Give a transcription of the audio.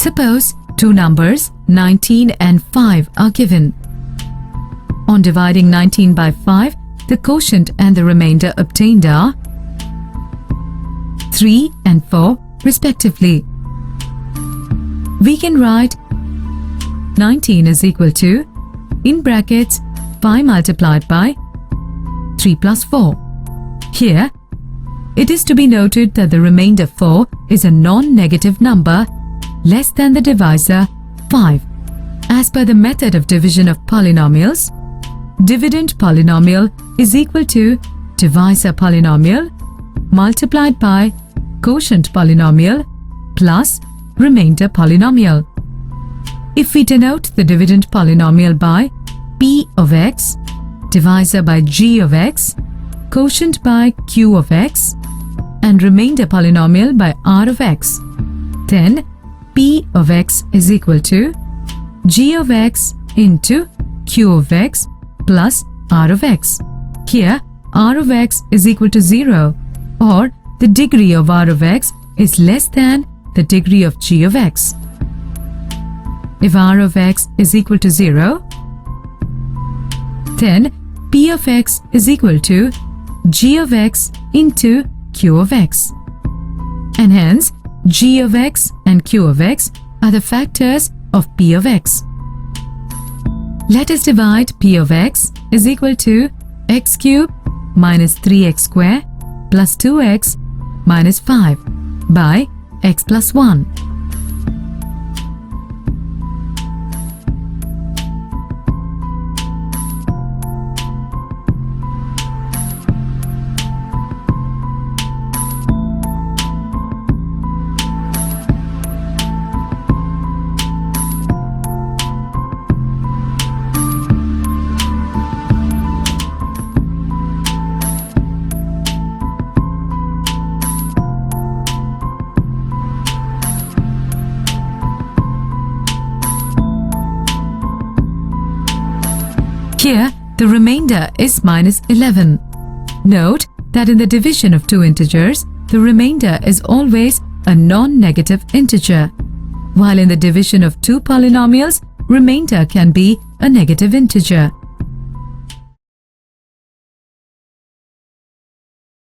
Suppose two numbers 19 and 5 are given. On dividing 19 by 5, the quotient and the remainder obtained are 3 and 4 respectively. We can write 19 is equal to, in brackets, 5 multiplied by 3 plus 4. Here, it is to be noted that the remainder 4 is a non-negative number less than the divisor 5. As per the method of division of polynomials, dividend polynomial is equal to divisor polynomial multiplied by quotient polynomial plus remainder polynomial. If we denote the dividend polynomial by p of x, divisor by g of x, quotient by q of x, and remainder polynomial by r of x, then p of x is equal to g of x into q of x plus r of x. Here, r of x is equal to 0, or the degree of r of x is less than the degree of g of x. If r of x is equal to 0, then p of x is equal to g of x into q of x. And hence, g of x and q of x are the factors of p of x. Let us divide p of x is equal to x cubed minus 3x square plus 2x minus 5 by x plus 1. Here, the remainder is minus 11. Note that in the division of two integers, the remainder is always a non-negative integer, while in the division of two polynomials, remainder can be a negative integer.